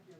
you.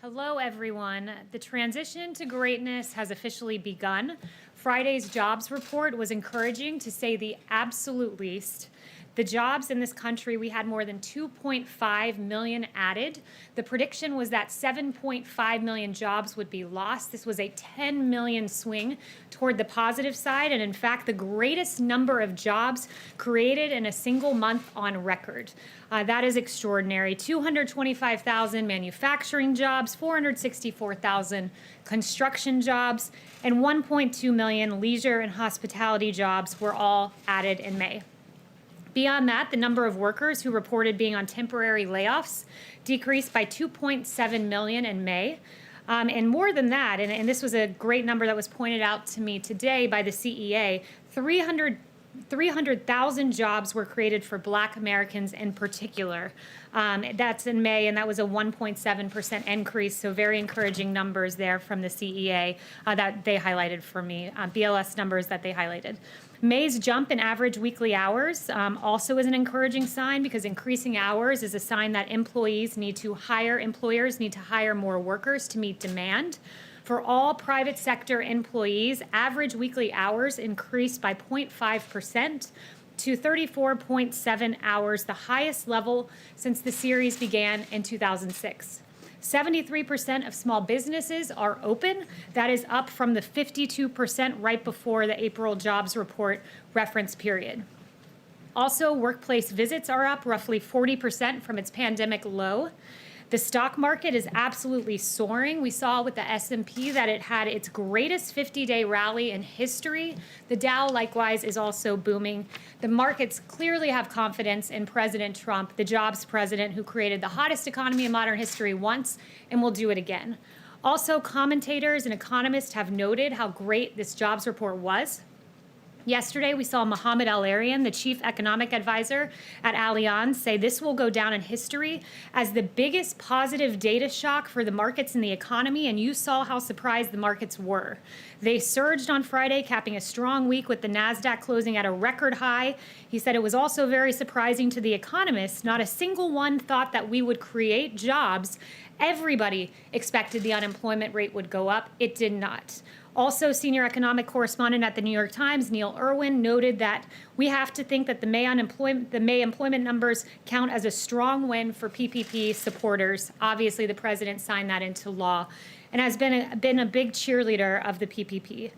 Hello, everyone. The transition to greatness has officially begun. Friday's jobs report was encouraging, to say the absolute least. The jobs in this country, we had more than 2.5 million added. The prediction was that 7.5 million jobs would be lost. This was a 10 million swing toward the positive side, and in fact, the greatest number of jobs created in a single month on record. That is extraordinary. 225,000 manufacturing jobs, 464,000 construction jobs, and 1.2 million leisure and hospitality jobs were all added in May. Beyond that, the number of workers who reported being on temporary layoffs decreased by 2.7 million in May. And more than that, and this was a great number that was pointed out to me today by the CEA, 300,000 jobs were created for Black Americans in particular. That's in May, and that was a 1.7% increase, so very encouraging numbers there from the CEA that they highlighted for me, BLS numbers that they highlighted. May's jump in average weekly hours also is an encouraging sign, because increasing hours is a sign that employers need to hire more workers to meet demand. For all private sector employees, average weekly hours increased by 0.5%. to 34.7 hours, the highest level since the series began in 2006. 73% of small businesses are open. That is up from the 52% right before the April jobs report reference period. Also, workplace visits are up roughly 40% from its pandemic low. The stock market is absolutely soaring. We saw with the S&P that it had its greatest 50-day rally in history. The Dow, likewise, is also booming. The markets clearly have confidence in President Trump, the jobs president who created the hottest economy in modern history once and will do it again. Also, commentators and economists have noted how great this jobs report was. Yesterday, we saw Mohamed El-Erian, the chief economic advisor at Allianz, say this will go down in history as the biggest positive data shock for the markets and the economy, and you saw how surprised the markets were. They surged on Friday, capping a strong week with the NASDAQ closing at a record high. He said it was also very surprising to the economists. Not a single one thought that we would create jobs. Everybody expected the unemployment rate would go up. It did not. Also, senior economic correspondent at the New York Times, Neil Irwin, noted that we have to think that the May employment numbers count as a strong win for PPP supporters. Obviously, the president signed that into law and has been a big cheerleader of the PPP.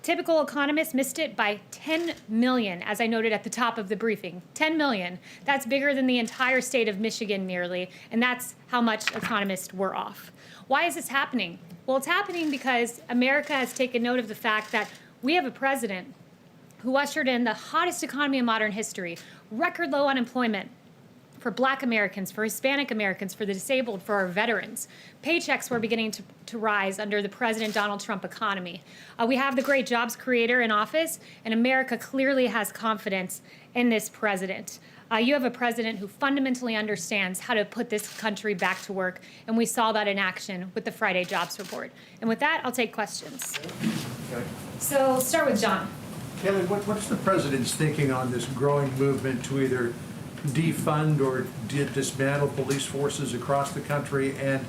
Typical economists missed it by 10 million, as I noted at the top of the briefing. 10 million. That's bigger than the entire state of Michigan nearly, and that's how much economists were off. Why is this happening? Well, it's happening because America has taken note of the fact that we have a president who ushered in the hottest economy in modern history, record low unemployment for Black Americans, for Hispanic Americans, for the disabled, for our veterans. Paychecks were beginning to rise under the President Donald Trump economy. We have the great jobs creator in office, and America clearly has confidence in this president. You have a president who fundamentally understands how to put this country back to work, and we saw that in action with the Friday jobs report. And with that, I'll take questions. Okay. So start with John. Kayleigh, what's the president's thinking on this growing movement to either defund or dismantle police forces across the country, and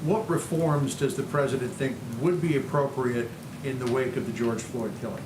what reforms does the president think would be appropriate in the wake of the George Floyd killing?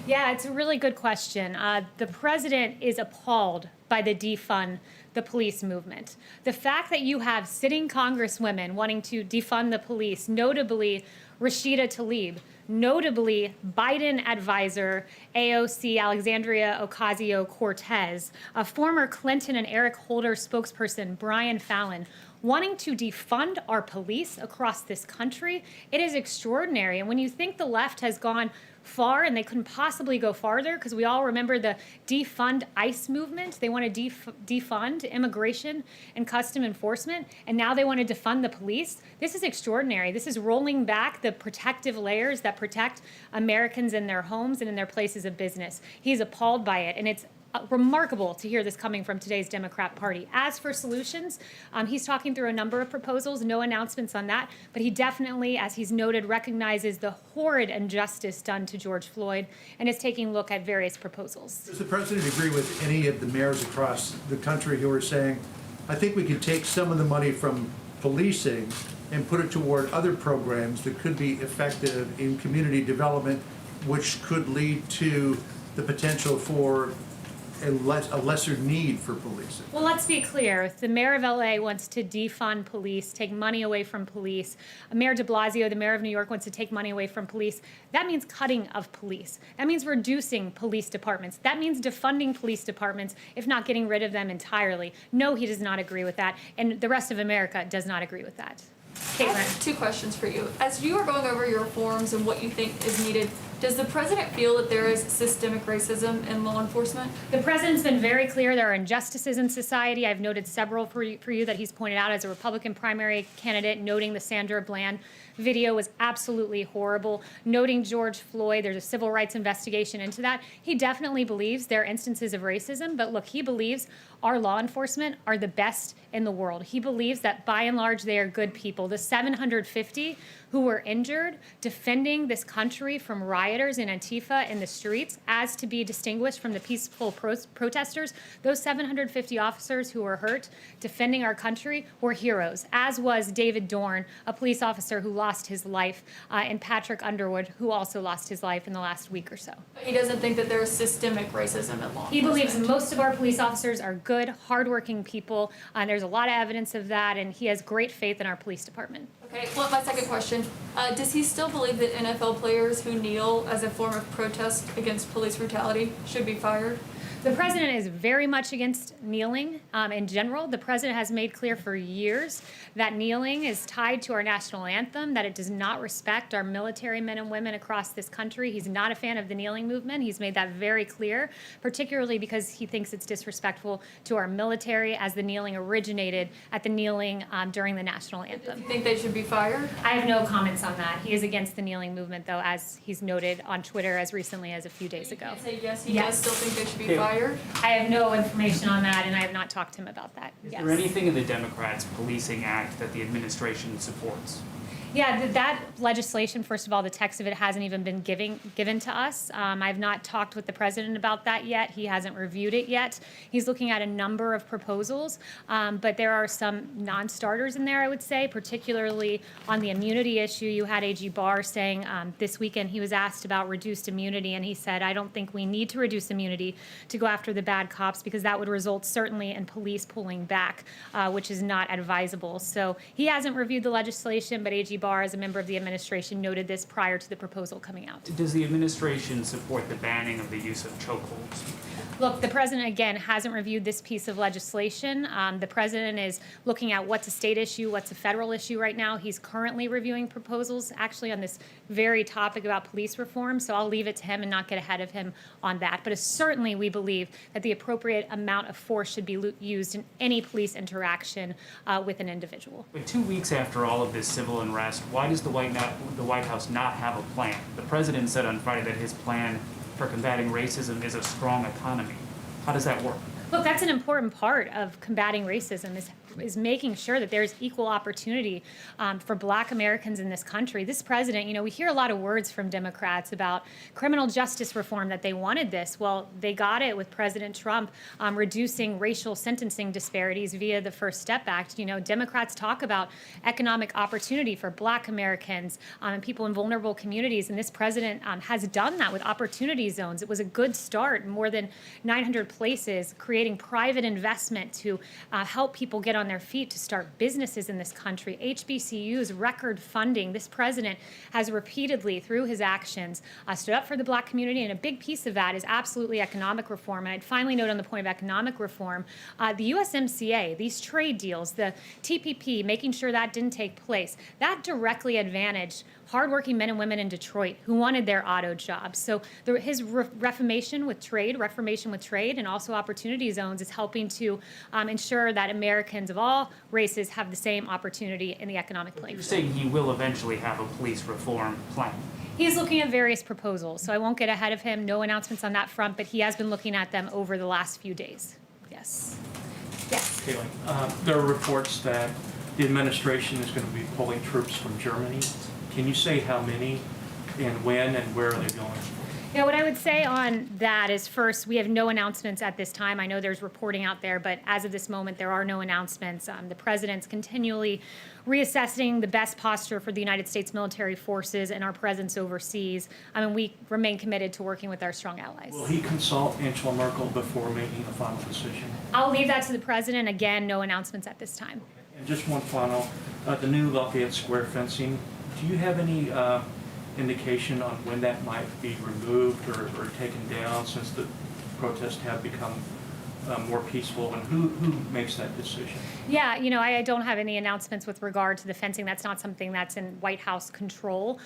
Yeah, it's a really good question. The president is appalled by the defund the police movement. The fact that you have sitting congresswomen wanting to defund the police, notably Rashida Tlaib, notably Biden advisor AOC Alexandria Ocasio-Cortez, a former Clinton and Eric Holder spokesperson Brian Fallon, wanting to defund our police across this country, it is extraordinary. And when you think the left has gone far, and they couldn't possibly go farther, because we all remember the defund ICE movement. They want to defund immigration and custom enforcement, and now they want to defund the police. This is extraordinary. This is rolling back the protective layers that protect Americans in their homes and in their places of business. He's appalled by it, and it's remarkable to hear this coming from today's Democrat Party. As for solutions, he's talking through a number of proposals, no announcements on that, but he definitely, as he's noted, recognizes the horrid injustice done to George Floyd and is taking a look at various proposals. Does the president agree with any of the mayors across the country who are saying, I think we could take some of the money from policing and put it toward other programs that could be effective in community development, which could lead to the potential for a lesser need for policing? Well, let's be clear. If the mayor of LA wants to defund police, take money away from police, Mayor de Blasio, the mayor of New York, wants to take money away from police, that means cutting of police. That means reducing police departments. That means defunding police departments, if not getting rid of them entirely. No, he does not agree with that, and the rest of America does not agree with that. I have two questions for you. As you are going over your reforms and what you think is needed, does the president feel that there is systemic racism in law enforcement? The president's been very clear there are injustices in society. I've noted several for you that he's pointed out as a Republican primary candidate, noting the Sandra Bland video was absolutely horrible, noting George Floyd. There's a civil rights investigation into that. He definitely believes there are instances of racism, but look, he believes our law enforcement are the best in the world. He believes that by and large they are good people. The 750 who were injured defending this country from riots rioters and Antifa in the streets as to be distinguished from the peaceful protesters. Those 750 officers who were hurt defending our country were heroes, as was David Dorn, a police officer who lost his life, and Patrick Underwood, who also lost his life in the last week or so. He doesn't think that there is systemic racism in law He believes enforcement. most of our police officers are good, hardworking people, and there's a lot of evidence of that, and he has great faith in our police department. Okay, well, my second question, does he still believe that NFL players who kneel as a form of protest against police brutality should be fired? The president is very much against kneeling in general. The president has made clear for years that kneeling is tied to our national anthem, that it does not respect our military men and women across this country. He's not a fan of the kneeling movement. He's made that very clear, particularly because he thinks it's disrespectful to our military, as the kneeling originated at the kneeling during the national Do anthem. you think they should be fired? I have no comments on that. He is against the kneeling movement, though, as he's noted on Twitter as recently as a few days ago. You can't say yes, he Yes. does still think they should be fired? I have no information on that, and I have not talked to him about that. Is Yes. there anything in the Democrats' Policing Act that the administration supports? Yeah, that legislation, first of all, the text of it hasn't even been given to us. I've not talked with the president about that yet. He hasn't reviewed it yet. He's looking at a number of proposals, but there are some non-starters in there, I would say, particularly on the immunity issue. You had AG Barr saying this weekend he was asked about reduced immunity, and he said, I don't think we need to reduce immunity to go after the bad cops, because that would result certainly in police pulling back, which is not advisable. So he hasn't reviewed the legislation, but AG Barr, as a member of the administration, noted this prior to the proposal coming out. Does the administration support the banning of the use of chokeholds? Look, the president, again, hasn't reviewed this piece of legislation. The president is looking at what's a state issue, what's a federal issue right now. He's currently reviewing proposals, actually, on this very topic about police reform, so I'll leave it to him and not get ahead of him on that. But certainly we believe that the appropriate amount of force should be used in any police interaction with an individual. But 2 weeks after all of this civil unrest, why does the White House not have a plan? The president said on Friday that his plan for combating racism is a strong economy. How does that work? Look, that's an important part of combating racism, is making sure that there's equal opportunity for Black Americans in this country. This president, we hear a lot of words from Democrats about criminal justice reform, that they wanted this. Well, they got it with President Trump reducing racial sentencing disparities via the First Step Act. Democrats talk about economic opportunity for Black Americans and people in vulnerable communities, and this president has done that with opportunity zones. It was a good start, more than 900 places, creating private investment to help people get on their feet to start businesses in this country. HBCUs, record funding. This president has repeatedly, through his actions, stood up for the Black community, and a big piece of that is absolutely economic reform. And I'd finally note on the point of economic reform, the USMCA, these trade deals, the TPP, making sure that didn't take place, that directly advantaged hardworking men and women in Detroit who wanted their auto jobs. So his reformation with trade, and also opportunity zones is helping to ensure that Americans of all races have the same opportunity in the economic playing You're field. saying he will eventually have a police reform plan. He's looking at various proposals, so I won't get ahead of him. No announcements on that front, but he has been looking at them over the last few days. Yes. Yes. Kayleigh, there are reports that the administration is going to be pulling troops from Germany. Can you say how many and when and where are they going? Yeah, what I would say on that is, first, we have no announcements at this time. I know there's reporting out there, but as of this moment, there are no announcements. The president's continually reassessing the best posture for the United States military forces and our presence overseas. We remain committed to working with our strong allies. Will he consult Angela Merkel before making a final decision? I'll leave that to the president. Again, no announcements at this time. And just one final, the new Lafayette Square fencing, do you have any indication on when that might be removed or taken down, since the protests have become more peaceful, and who makes that decision? Yeah, I don't have any announcements with regard to the fencing. That's not something that's in White House control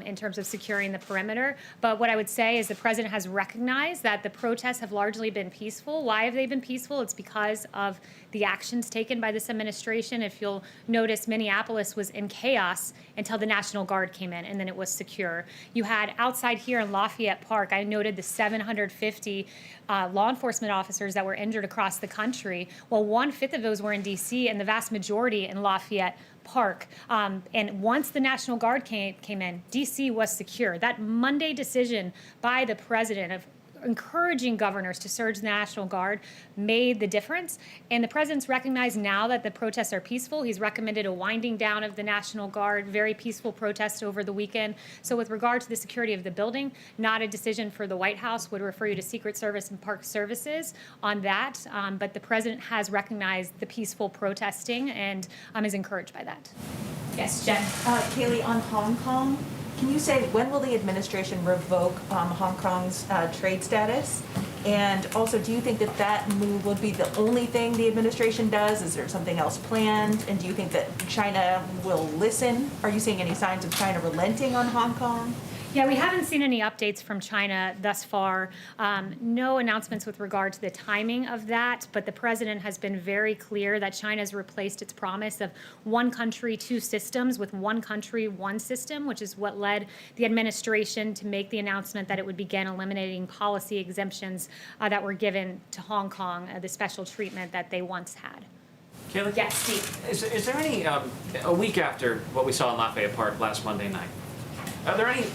in terms of securing the perimeter. But what I would say is the president has recognized that the protests have largely been peaceful. Why have they been peaceful? It's because of the actions taken by this administration. If you'll notice, Minneapolis was in chaos until the National Guard came in, and then it was secure. You had outside here in Lafayette Park, I noted the 750 law enforcement officers that were injured across the country. Well, 1/5 of those were in D.C. and the vast majority in Lafayette Park. And once the National Guard came in, D.C. was secure. That Monday decision by the president of encouraging governors to surge the National Guard made the difference. And the president's recognized now that the protests are peaceful. He's recommended a winding down of the National Guard, very peaceful protest over the weekend. So with regard to the security of the building, not a decision for the White House, would refer you to Secret Service and Park Services on that. But the president has recognized the peaceful protesting and is encouraged by that. Yes, Jen. Kayleigh, on Hong Kong, can you say when will the administration revoke Hong Kong's trade status? And also, do you think that that move will be the only thing the administration does? Is there something else planned? And do you think that China will listen? Are you seeing any signs of China relenting on Hong Kong? Yeah, we haven't seen any updates from China thus far. No announcements with regard to the timing of that, but the president has been very clear that China's replaced its promise of one country, two systems with one country, one system, which is what led the administration to make the announcement that it would begin eliminating policy exemptions that were given to Hong Kong, the special treatment that they once had. Kayleigh? Yes, Steve. Is there any, a week after what we saw in Lafayette Park last Monday night, are there any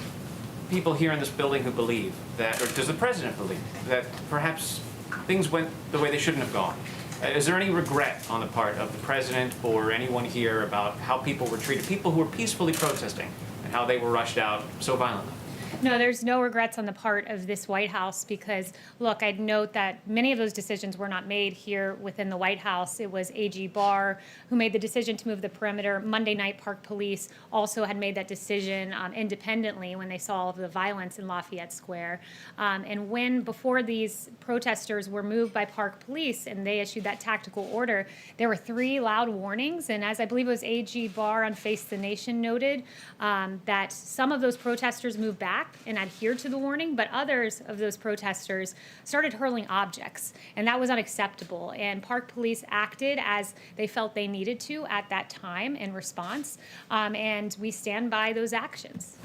people here in this building who believe that, or does the president believe, that perhaps things went the way they shouldn't have gone? Is there any regret on the part of the president or anyone here about how people were treated, people who were peacefully protesting, and how they were rushed out so violently? No, there's no regrets on the part of this White House because, look, I'd note that many of those decisions were not made here within the White House. It was A.G. Barr who made the decision to move the perimeter. Monday night, Park Police also had made that decision independently when they saw all of the violence in Lafayette Square. And when, before these protesters were moved by Park Police and they issued that tactical order, there were 3 loud warnings. And as I believe it was A.G. Barr on Face the Nation noted, that some of those protesters moved back and adhered to the warning, but others of those protesters started hurling objects, and that was unacceptable. And Park Police acted as they felt they needed to at that time in response, and we stand by those actions.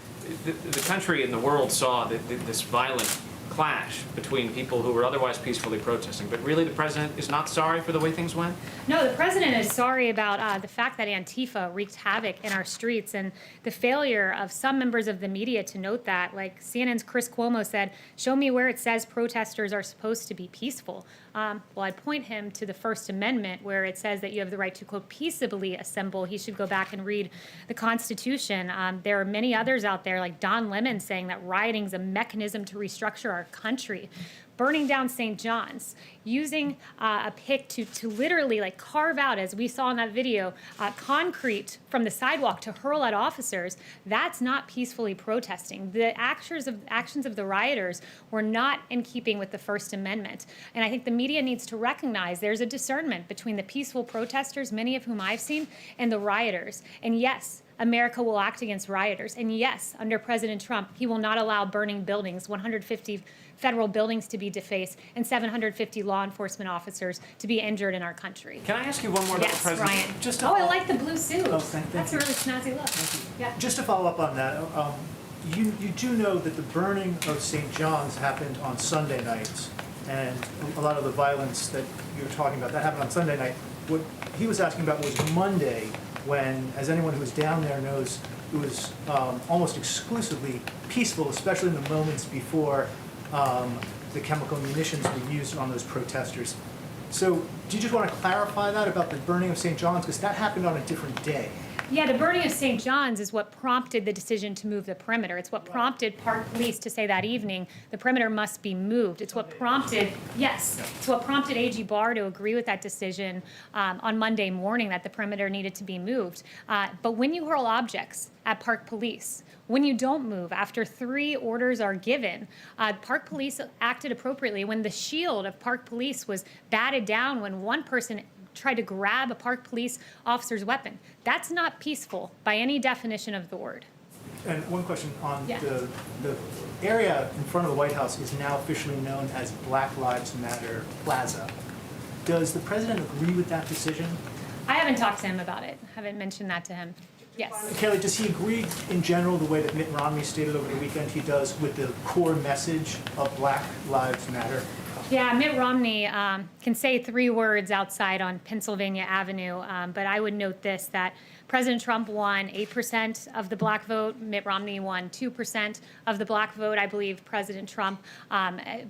The country and the world saw this violent clash between people who were otherwise peacefully protesting, but really the president is not sorry for the way things went? No, the president is sorry about the fact that Antifa wreaked havoc in our streets and the failure of some members of the media to note that. Like CNN's Chris Cuomo said, show me where it says protesters are supposed to be peaceful. Well, I'd point him to the First Amendment where it says that you have the right to, quote, peaceably assemble. He should go back and read the Constitution. There are many others out there, like Don Lemon, saying that rioting is a mechanism to restructure our country. Burning down St. John's, using a pick to literally like carve out, as we saw in that video, concrete from the sidewalk to hurl at officers, that's not peacefully protesting. The actions of the rioters were not in keeping with the First Amendment. And I think the media needs to recognize there's a discernment between the peaceful protesters, many of whom I've seen, and the rioters. And yes, America will act against rioters. And yes, under President Trump, he will not allow burning buildings, 150 federal buildings to be defaced, and 750 law enforcement officers to be injured in our country. Can I ask you one more about the Yes, president? Ryan. I like the blue suit. Oh, thank That's you. a really snazzy look. Yeah. Just to follow up on that, you do know that the burning of St. John's happened on Sunday nights, and a lot of the violence that you're talking about, that happened on Sunday night. What he was asking about was Monday, when, as anyone who was down there knows, it was almost exclusively peaceful, especially in the moments before the chemical munitions were used on those protesters. So do you just want to clarify that about the burning of St. John's? Because that happened on a different day. Yeah, the burning of St. John's is what prompted the decision to move the perimeter. It's what prompted Park Police to say that evening the perimeter must be moved. It's what prompted, yes, it's what prompted A.G. Barr to agree with that decision on Monday morning that the perimeter needed to be moved. But when you hurl objects at Park Police, when you don't move after 3 orders are given, Park Police acted appropriately. When the shield of Park Police was batted down when one person tried to grab a Park Police officer's weapon, that's not peaceful by any definition of the word. And one question on Yeah. the area in front of the White House is now officially known as Black Lives Matter Plaza. Does the president agree with that decision? I haven't talked to him about it. Haven't mentioned that to him. Yes. Kayleigh, does he agree in general, the way that Mitt Romney stated over the weekend he does, with the core message of Black Lives Matter? Yeah, Mitt Romney can say 3 words outside on Pennsylvania Avenue, but I would note this, that President Trump won 8% of the black vote. Mitt Romney won 2% of the black vote. I believe President Trump,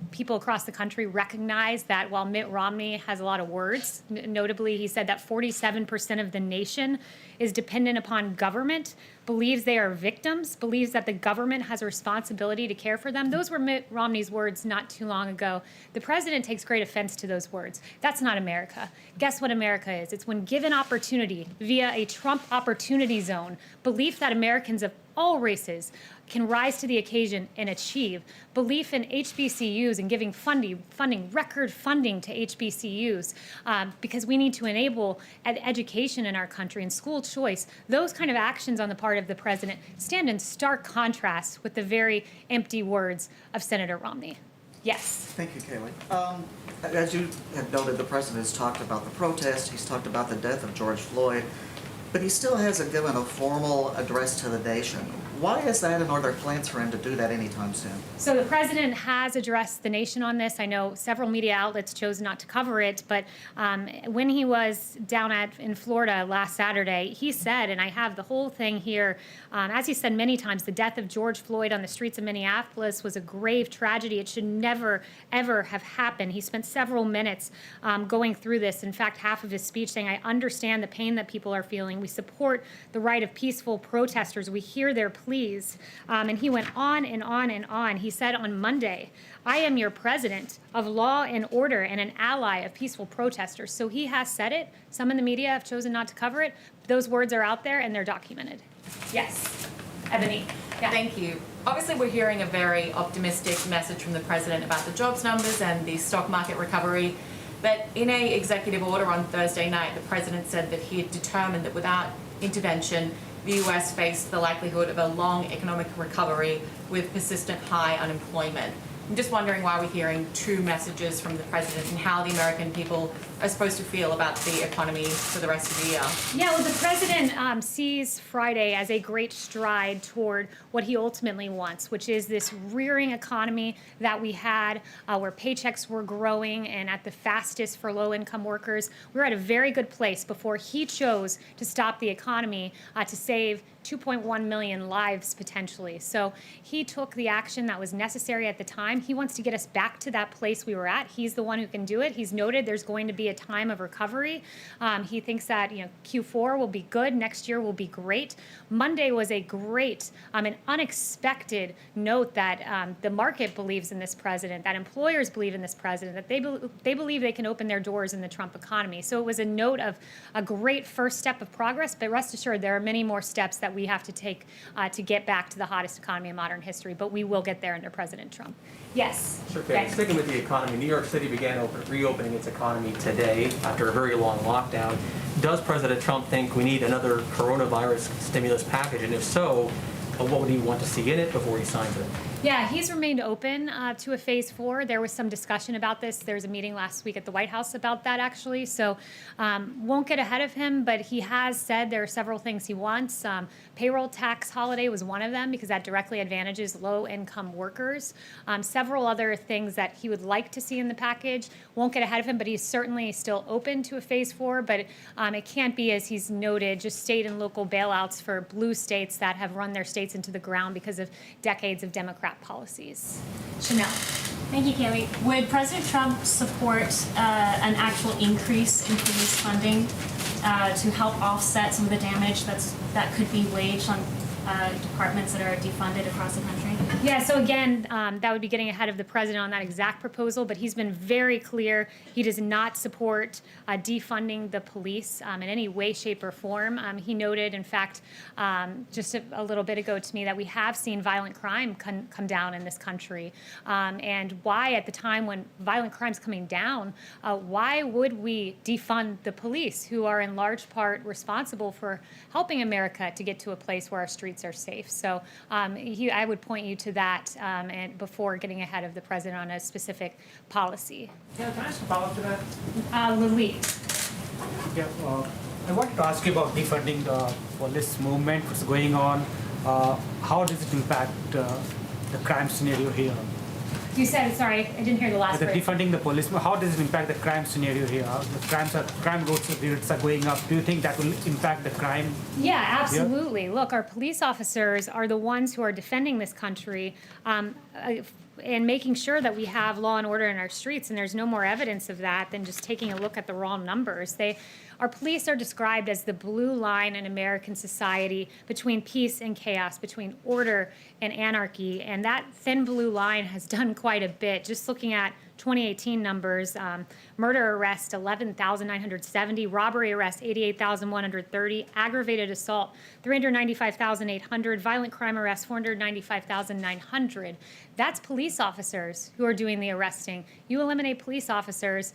people across the country recognize that while Mitt Romney has a lot of words, notably he said that 47% of the nation is dependent upon government, believes they are victims, believes that the government has a responsibility to care for them. Those were Mitt Romney's words not too long ago. The president takes great offense to those words. That's not America. Guess what America is? It's when given opportunity via a Trump opportunity zone, belief that Americans of all races can rise to the occasion and achieve, belief in HBCUs and giving record funding to HBCUs, because we need to enable education in our country and school choice. Those kind of actions on the part of the president stand in stark contrast with the very empty words of Senator Romney. Yes. Thank you, Kayleigh. As you have noted, the president has talked about the protest, he's talked about the death of George Floyd, but he still hasn't given a formal address to the nation. Why is that, and are there plans for him to do that anytime soon? So the president has addressed the nation on this. I know several media outlets chose not to cover it, but when he was down in Florida last Saturday, he said, and I have the whole thing here, as he said many times, the death of George Floyd on the streets of Minneapolis was a grave tragedy. It should never, ever have happened. He spent several minutes going through this. In fact, half of his speech saying, I understand the pain that people are feeling. We support the right of peaceful protesters. We hear their pleas. And he went on and on and on. He said on Monday, I am your president of law and order and an ally of peaceful protesters. So he has said it. Some in the media have chosen not to cover it. Those words are out there and they're documented. Yes. Ebony. Yeah. Thank you. Obviously, we're hearing a very optimistic message from the president about the jobs numbers and the stock market recovery. But in an executive order on Thursday night, the president said that he had determined that without intervention, the U.S. faced the likelihood of a long economic recovery with persistent high unemployment. I'm just wondering why we're hearing 2 messages from the president and how the American people are supposed to feel about the economy for the rest of the year. Yeah, well, the president sees Friday as a great stride toward what he ultimately wants, which is this rearing economy that we had where paychecks were growing and at the fastest for low-income workers. We were at a very good place before he chose to stop the economy to save 2.1 million lives potentially. So he took the action that was necessary at the time. He wants to get us back to that place we were at. He's the one who can do it. He's noted there's going to be a time of recovery. He thinks that Q4 will be good, next year will be great. Monday was a great, an unexpected note that the market believes in this president, that employers believe in this president, that they believe they can open their doors in the Trump economy. So it was a note of a great first step of progress, but rest assured there are many more steps that we have to take to get back to the hottest economy in modern history, but we will get there under President Trump. Yes. Sure, Kate. Sticking with the economy, New York City began reopening its economy today after a very long lockdown. Does President Trump think we need another coronavirus stimulus package? And if so, what would he want to see in it before he signs it? Yeah, he's remained open to a phase 4. There was some discussion about this. There was a meeting last week at the White House about that, actually. So won't get ahead of him, but he has said there are several things he wants. Payroll tax holiday was one of them because that directly advantages low-income workers. Several other things that he would like to see in the package. Won't get ahead of him, but he's certainly still open to a phase 4. But it can't be, as he's noted, just state and local bailouts for blue states that have run their states into the ground because of decades of Democrat policies. Chanel. Thank you, Kayleigh. Would President Trump support an actual increase in police funding to help offset some of the damage that could be waged on departments that are defunded across the country? Yeah, so again, that would be getting ahead of the president on that exact proposal, but he's been very clear he does not support defunding the police in any way, shape, or form. He noted, in fact, just a little bit ago to me that we have seen violent crime come down in this country. And why, at the time when violent crime's coming down, why would we defund the police, who are in large part responsible for helping America to get to a place where our streets streets are safe. So I would point you to that and before getting ahead of the president on a specific policy. Yeah, can I ask a follow-up to that? Louis. Yeah, I wanted to ask you about defunding the police movement, what's going on. How does it impact the crime scenario here? You said, sorry, I didn't hear the last The phrase. defunding the police, how does it impact the crime scenario here? The crime rates are going up. Do you think that will impact the crime? Yeah, absolutely. Look, our police officers are the ones who are defending this country and making sure that we have law and order in our streets, and there's no more evidence of that than just taking a look at the raw numbers. Our police are described as the blue line in American society between peace and chaos, between order and anarchy, and that thin blue line has done quite a bit. Just looking at 2018 numbers, murder arrests 11,970, robbery arrests 88,130, aggravated assault 395,800, violent crime arrests 495,900. That's police officers who are doing the arresting. You eliminate police officers,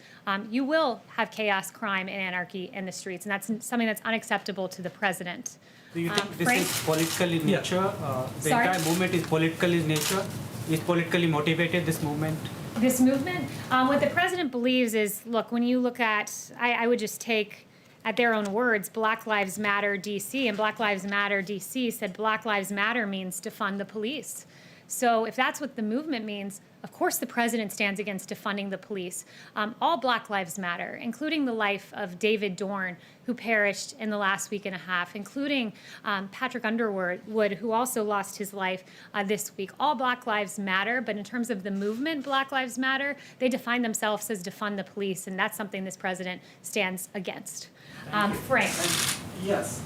you will have chaos, crime, and anarchy in the streets, and that's something that's unacceptable to the president. Do you think this Frank? is political in nature? The Sorry? entire movement is political in nature? Is politically motivated, this movement? This movement, what the president believes is, look, when you look at, I would just take at their own words, Black Lives Matter DC, and Black Lives Matter DC said Black Lives Matter means defund the police. So if that's what the movement means, of course the president stands against defunding the police. All Black Lives Matter, including the life of David Dorn, who perished in the last week and a half, including Patrick Underwood, who also lost his life this week. All Black Lives Matter, but in terms of the movement Black Lives Matter, they define themselves as defund the police, and that's something this president stands against. Frank. Yes.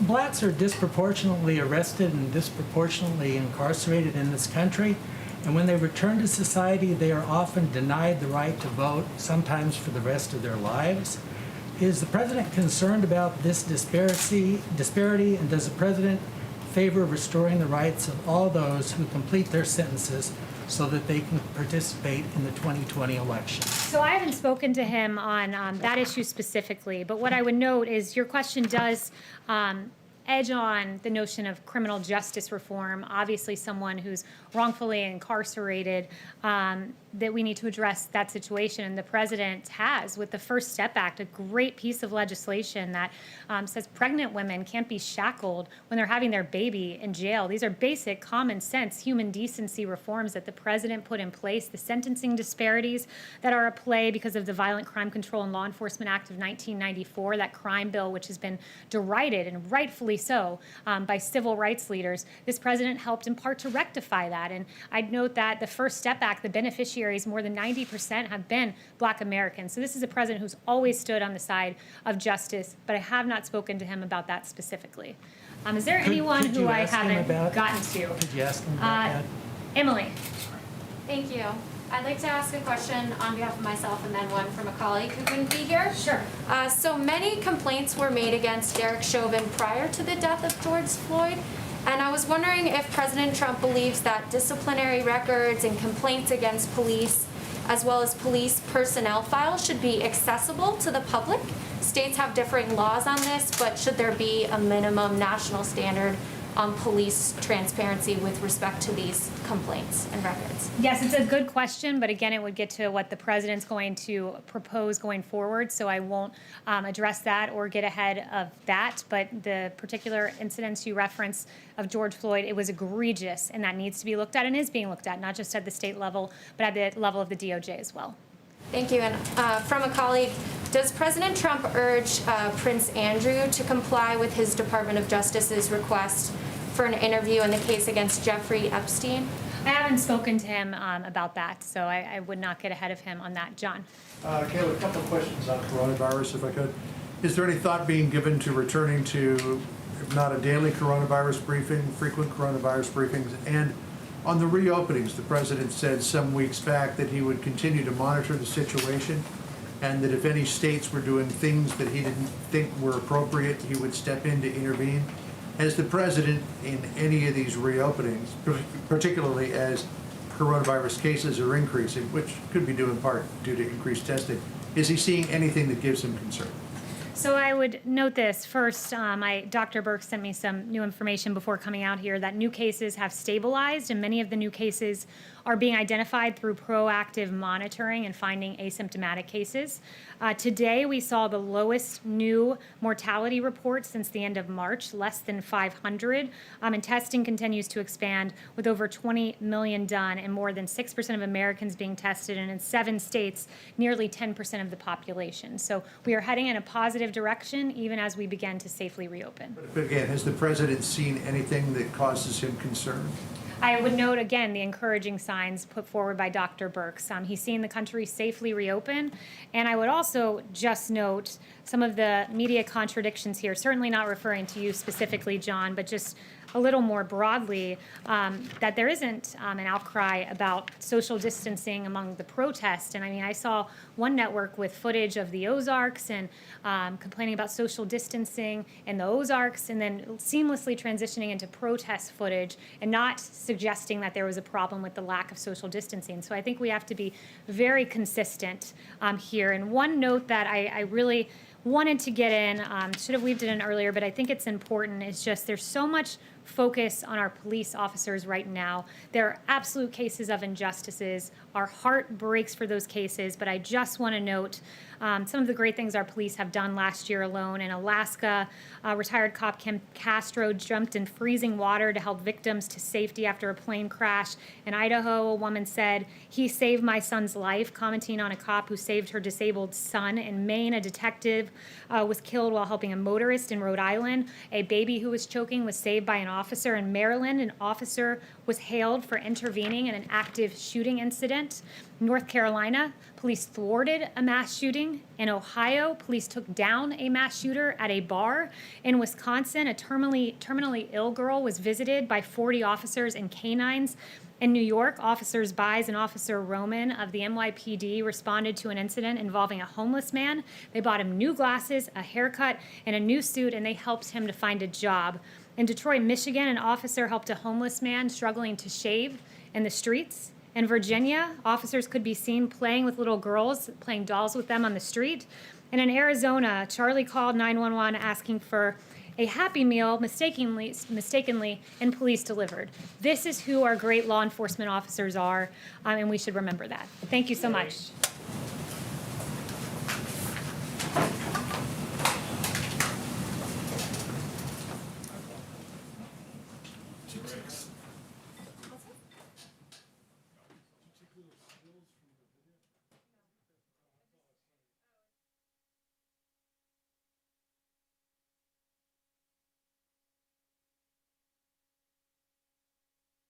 Blacks are disproportionately arrested and disproportionately incarcerated in this country, and when they return to society, they are often denied the right to vote, sometimes for the rest of their lives. Is the president concerned about this disparity, and does the president favor restoring the rights of all those who complete their sentences so that they can participate in the 2020 election? So I haven't spoken to him on that issue specifically, but what I would note is your question does edge on the notion of criminal justice reform. Obviously, someone who's wrongfully incarcerated, that we need to address that situation. And the president has, with the First Step Act, a great piece of legislation that says pregnant women can't be shackled when they're having their baby in jail. These are basic, common sense, human decency reforms that the president put in place. The sentencing disparities that are at play because of the Violent Crime Control and Law Enforcement Act of 1994, that crime bill which has been derided, and rightfully so, by civil rights leaders. This president helped in part to rectify that. And I'd note that the First Step Act, the beneficiaries, more than 90% have been Black Americans. So this is a president who's always stood on the side of justice, but I have not spoken to him about that specifically. Is there anyone could who you I ask him haven't about- gotten to? Could you ask him about that? Emily. Thank you. I'd like to ask a question on behalf of myself and then one from a colleague who couldn't be here. Sure. So many complaints were made against Derek Chauvin prior to the death of George Floyd. And I was wondering if President Trump believes that disciplinary records and complaints against police, as well as police personnel files, should be accessible to the public. States have differing laws on this, but should there be a minimum national standard on police transparency with respect to these complaints and records? Yes, it's a good question, but again, it would get to what the president's going to propose going forward, so I won't address that or get ahead of that. But the particular incidents you referenced of George Floyd, it was egregious, and that needs to be looked at and is being looked at, not just at the state level, but at the level of the DOJ as well. Thank you. And from a colleague, does President Trump urge Prince Andrew to comply with his Department of Justice's request for an interview in the case against Jeffrey Epstein? I haven't spoken to him about that, so I would not get ahead of him on that. John. Kayleigh, a couple of questions on coronavirus, if I could. Is there any thought being given to returning to, if not a daily coronavirus briefing, frequent coronavirus briefings? And on the reopenings, the president said some weeks back that he would continue to monitor the situation, and that if any states were doing things that he didn't think were appropriate, he would step in to intervene. Has the president, in any of these reopenings, particularly as coronavirus cases are increasing, which could be due in part due to increased testing, is he seeing anything that gives him concern? So I would note this. First, Dr. Burke sent me some new information before coming out here that new cases have stabilized, and many of the new cases are being identified through proactive monitoring and finding asymptomatic cases. Today, we saw the lowest new mortality report since the end of March, less than 500, and testing continues to expand with over 20 million done and more than 6% of Americans being tested, and in 7 states, nearly 10% of the population. So we are heading in a positive direction even as we begin to safely reopen. But again, has the president seen anything that causes him concern? I would note again the encouraging signs put forward by Dr. Birx. He's seen the country safely reopen, and I would also just note some of the media contradictions here, certainly not referring to you specifically, John, but just a little more broadly, that there isn't an outcry about social distancing among the protests. And I mean, I saw one network with footage of the Ozarks and complaining about social distancing in the Ozarks, and then seamlessly transitioning into protest footage and not suggesting that there was a problem with the lack of social distancing. So I think we have to be very consistent here. And one note that I really wanted to get in, should have weaved it in earlier, but I think it's important, is just there's so much focus on our police officers right now. There are absolute cases of injustices. Our heart breaks for those cases, but I just want to note some of the great things our police have done last year alone. In Alaska, retired cop Kim Castro jumped in freezing water to help victims to safety after a plane crash. In Idaho, a woman said, "He saved my son's life," commenting on a cop who saved her disabled son. In Maine, a detective was killed while helping a motorist. In Rhode Island, a baby who was choking was saved by an officer. In Maryland, an officer was hailed for intervening in an active shooting incident. In North Carolina, police thwarted a mass shooting. In Ohio, police took down a mass shooter at a bar. In Wisconsin, a terminally ill girl was visited by 40 officers and canines. In New York, Officers Bies and Officer Roman of the NYPD responded to an incident involving a homeless man. They bought him new glasses, a haircut, and a new suit, and they helped him to find a job. In Detroit, Michigan, an officer helped a homeless man struggling to shave in the streets. In Virginia, officers could be seen playing with little girls, playing dolls with them on the street. And in Arizona, Charlie called 911 asking for a Happy Meal mistakenly, and police delivered. This is who our great law enforcement officers are, and we should remember that. Thank you so much.